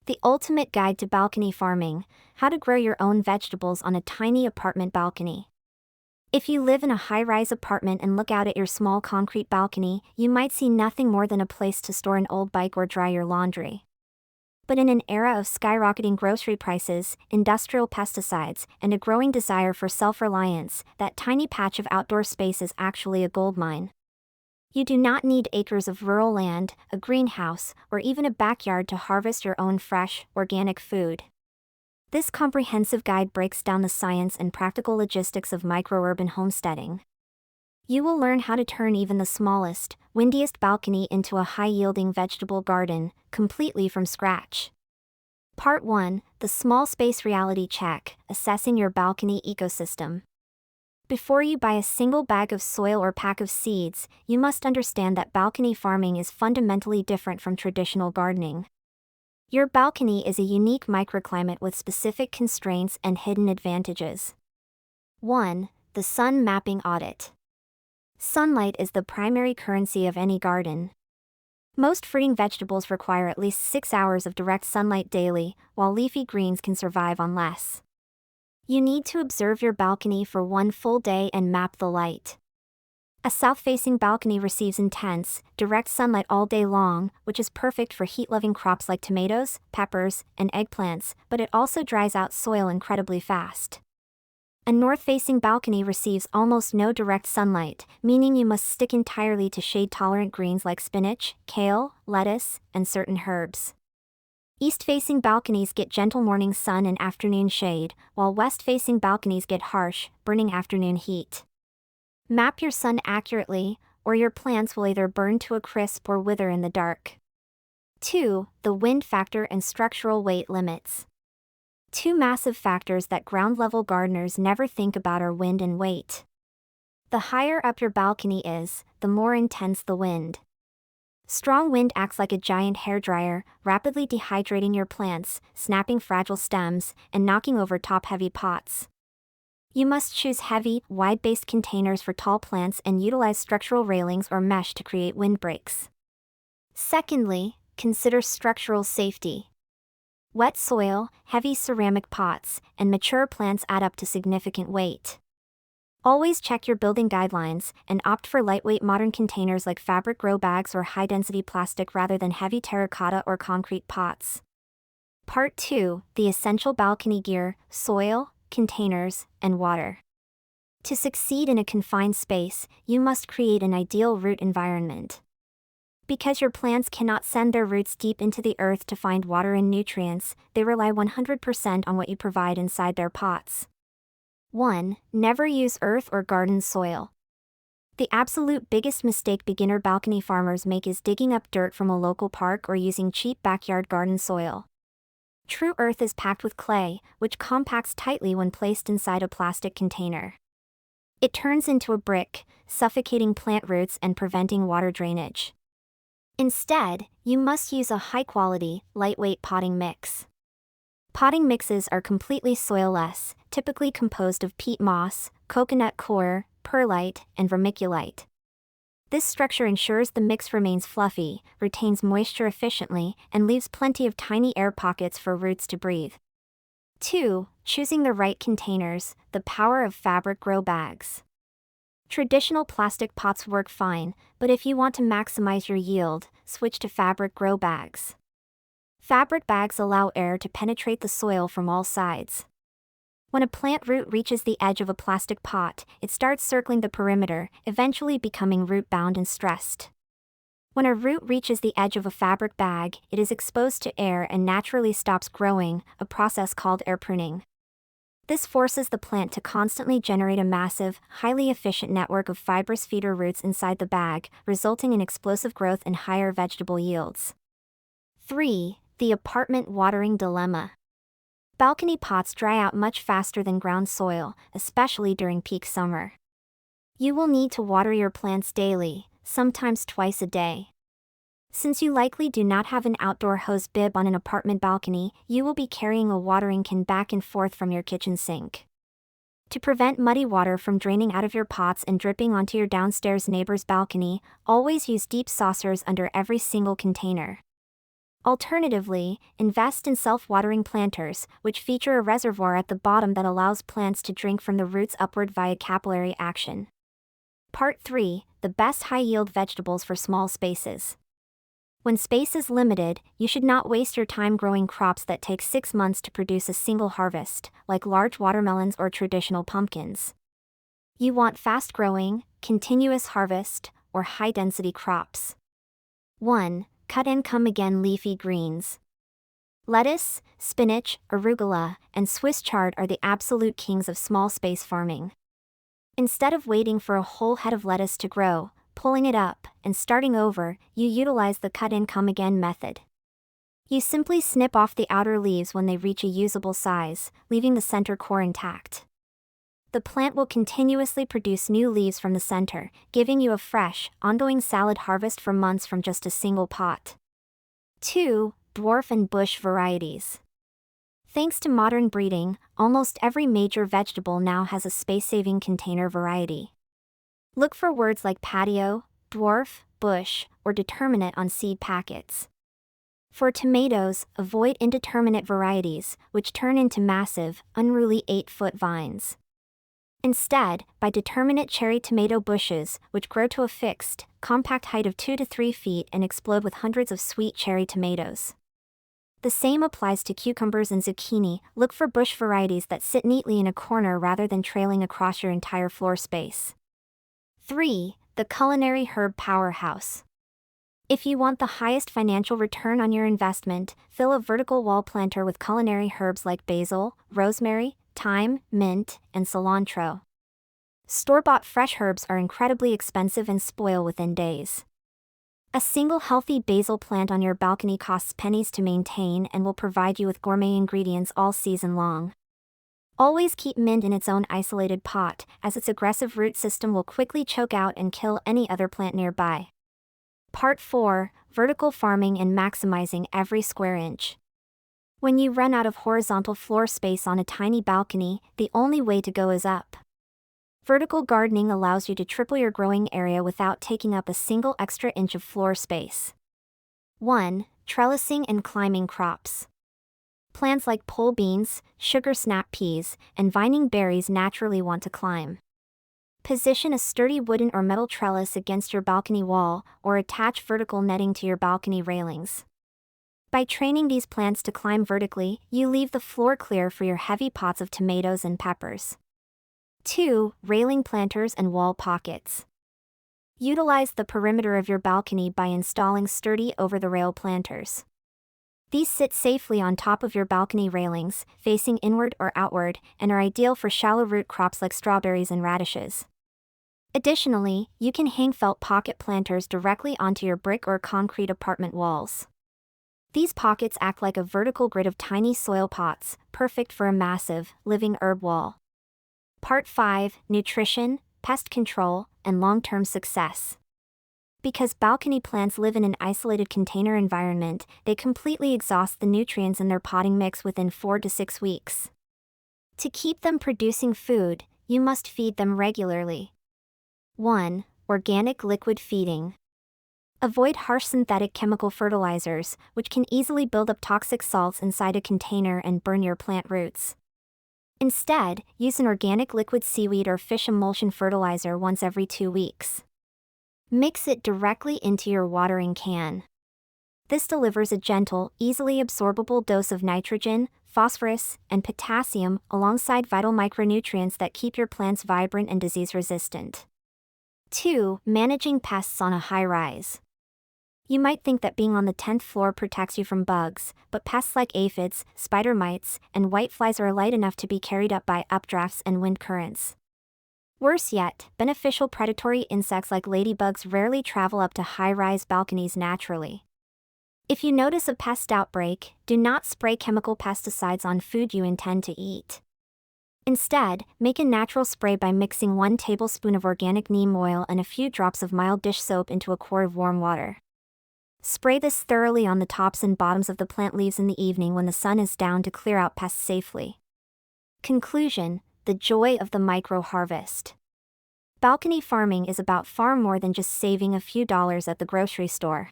The ultimate guide to balcony farming: how to grow your own vegetables on a tiny apartment balcony. If you live in a high-rise apartment and look out at your small concrete balcony, you might see nothing more than a place to store an old bike or dry your laundry. But in an era of skyrocketing grocery prices, industrial pesticides, and a growing desire for self-reliance, that tiny patch of outdoor space is actually a goldmine. You do not need acres of rural land, a greenhouse, or even a backyard to harvest your own fresh, organic food. This comprehensive guide breaks down the science and practical logistics of micro-urban homesteading. You will learn how to turn even the smallest, windiest balcony into a high-yielding vegetable garden, completely from scratch. Part 1: The Small Space Reality Check: Assessing Your Balcony Ecosystem. Before you buy a single bag of soil or pack of seeds, you must understand that balcony farming is fundamentally different from traditional gardening. Your balcony is a unique microclimate with specific constraints and hidden advantages. 1. The Sun Mapping Audit. Sunlight is the primary currency of any garden. Most fruiting vegetables require at least 6 hours of direct sunlight daily, while leafy greens can survive on less. You need to observe your balcony for 1 full day and map the light. A south-facing balcony receives intense, direct sunlight all day long, which is perfect for heat-loving crops like tomatoes, peppers, and eggplants, but it also dries out soil incredibly fast. A north-facing balcony receives almost no direct sunlight, meaning you must stick entirely to shade-tolerant greens like spinach, kale, lettuce, and certain herbs. East-facing balconies get gentle morning sun and afternoon shade, while west-facing balconies get harsh, burning afternoon heat. Map your sun accurately, or your plants will either burn to a crisp or wither in the dark. 2. The wind factor and structural weight limits. Two massive factors that ground-level gardeners never think about are wind and weight. The higher up your balcony is, the more intense the wind. Strong wind acts like a giant hairdryer, rapidly dehydrating your plants, snapping fragile stems, and knocking over top-heavy pots. You must choose heavy, wide-based containers for tall plants and utilize structural railings or mesh to create windbreaks. Secondly, consider structural safety. Wet soil, heavy ceramic pots, and mature plants add up to significant weight. Always check your building guidelines and opt for lightweight modern containers like fabric grow bags or high-density plastic rather than heavy terracotta or concrete pots. Part 2: The Essential Balcony Gear: Soil, Containers, and Water. To succeed in a confined space, you must create an ideal root environment. Because your plants cannot send their roots deep into the earth to find water and nutrients, they rely 100% on what you provide inside their pots. 1. Never use earth or garden soil. The absolute biggest mistake beginner balcony farmers make is digging up dirt from a local park or using cheap backyard garden soil. True earth is packed with clay, which compacts tightly when placed inside a plastic container. It turns into a brick, suffocating plant roots and preventing water drainage. Instead, you must use a high-quality, lightweight potting mix. Potting mixes are completely soilless, typically composed of peat moss, coconut coir, perlite, and vermiculite. This structure ensures the mix remains fluffy, retains moisture efficiently, and leaves plenty of tiny air pockets for roots to breathe. 2. Choosing the right containers: the power of fabric grow bags. Traditional plastic pots work fine, but if you want to maximize your yield, switch to fabric grow bags. Fabric bags allow air to penetrate the soil from all sides. When a plant root reaches the edge of a plastic pot, it starts circling the perimeter, eventually becoming root-bound and stressed. When a root reaches the edge of a fabric bag, it is exposed to air and naturally stops growing, a process called air-pruning. This forces the plant to constantly generate a massive, highly efficient network of fibrous feeder roots inside the bag, resulting in explosive growth and higher vegetable yields. 3. The apartment watering dilemma. Balcony pots dry out much faster than ground soil, especially during peak summer. You will need to water your plants daily, sometimes twice a day. Since you likely do not have an outdoor hose bib on an apartment balcony, you will be carrying a watering can back and forth from your kitchen sink. To prevent muddy water from draining out of your pots and dripping onto your downstairs neighbor's balcony, always use deep saucers under every single container. Alternatively, invest in self-watering planters, which feature a reservoir at the bottom that allows plants to drink from the roots upward via capillary action. Part 3. The best high-yield vegetables for small spaces. When space is limited, you should not waste your time growing crops that take 6 months to produce a single harvest, like large watermelons or traditional pumpkins. You want fast-growing, continuous harvest, or high-density crops. 1. Cut and come again leafy greens. Lettuce, spinach, arugula, and Swiss chard are the absolute kings of small space farming. Instead of waiting for a whole head of lettuce to grow, pulling it up, and starting over, you utilize the cut and come again method. You simply snip off the outer leaves when they reach a usable size, leaving the center core intact. The plant will continuously produce new leaves from the center, giving you a fresh, ongoing salad harvest for months from just a single pot. 2. Dwarf and bush varieties. Thanks to modern breeding, almost every major vegetable now has a space-saving container variety. Look for words like patio, dwarf, bush, or determinate on seed packets. For tomatoes, avoid indeterminate varieties, which turn into massive, unruly 8-foot vines. Instead, buy determinate cherry tomato bushes, which grow to a fixed, compact height of 2 to 3 feet and explode with hundreds of sweet cherry tomatoes. The same applies to cucumbers and zucchini. Look for bush varieties that sit neatly in a corner rather than trailing across your entire floor space. 3. The culinary herb powerhouse. If you want the highest financial return on your investment, fill a vertical wall planter with culinary herbs like basil, rosemary, thyme, mint, and cilantro. Store-bought fresh herbs are incredibly expensive and spoil within days. A single healthy basil plant on your balcony costs pennies to maintain and will provide you with gourmet ingredients all season long. Always keep mint in its own isolated pot, as its aggressive root system will quickly choke out and kill any other plant nearby. Part 4. Vertical farming and maximizing every square inch. When you run out of horizontal floor space on a tiny balcony, the only way to go is up. Vertical gardening allows you to triple your growing area without taking up a single extra inch of floor space. 1. Trellising and climbing crops. Plants like pole beans, sugar snap peas, and vining berries naturally want to climb. Position a sturdy wooden or metal trellis against your balcony wall, or attach vertical netting to your balcony railings. By training these plants to climb vertically, you leave the floor clear for your heavy pots of tomatoes and peppers. 2. Railing planters and wall pockets. Utilize the perimeter of your balcony by installing sturdy over-the-rail planters. These sit safely on top of your balcony railings, facing inward or outward, and are ideal for shallow root crops like strawberries and radishes. Additionally, you can hang felt pocket planters directly onto your brick or concrete apartment walls. These pockets act like a vertical grid of tiny soil pots, perfect for a massive, living herb wall. Part 5. Nutrition, pest control, and long-term success. Because balcony plants live in an isolated container environment, they completely exhaust the nutrients in their potting mix within 4 to 6 weeks. To keep them producing food, you must feed them regularly. 1. Organic liquid feeding. Avoid harsh synthetic chemical fertilizers, which can easily build up toxic salts inside a container and burn your plant roots. Instead, use an organic liquid seaweed or fish emulsion fertilizer once every 2 weeks. Mix it directly into your watering can. This delivers a gentle, easily absorbable dose of nitrogen, phosphorus, and potassium alongside vital micronutrients that keep your plants vibrant and disease-resistant. 2. Managing pests on a high-rise. You might think that being on the 10th floor protects you from bugs, but pests like aphids, spider mites, and whiteflies are light enough to be carried up by updrafts and wind currents. Worse yet, beneficial predatory insects like ladybugs rarely travel up to high-rise balconies naturally. If you notice a pest outbreak, do not spray chemical pesticides on food you intend to eat. Instead, make a natural spray by mixing 1 tablespoon of organic neem oil and a few drops of mild dish soap into a quart of warm water. Spray this thoroughly on the tops and bottoms of the plant leaves in the evening when the sun is down to clear out pests safely. Conclusion: the joy of the micro-harvest. Balcony farming is about far more than just saving a few dollars at the grocery store.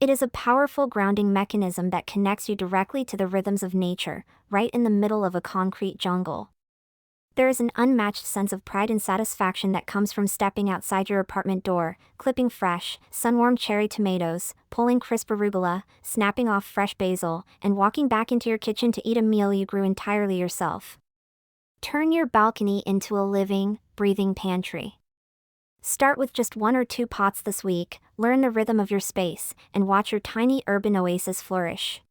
It is a powerful grounding mechanism that connects you directly to the rhythms of nature, right in the middle of a concrete jungle. There is an unmatched sense of pride and satisfaction that comes from stepping outside your apartment door, clipping fresh, sun-warmed cherry tomatoes, pulling crisp arugula, snapping off fresh basil, and walking back into your kitchen to eat a meal you grew entirely yourself. Turn your balcony into a living, breathing pantry. Start with just 1 or 2 pots this week, learn the rhythm of your space, and watch your tiny urban oasis flourish.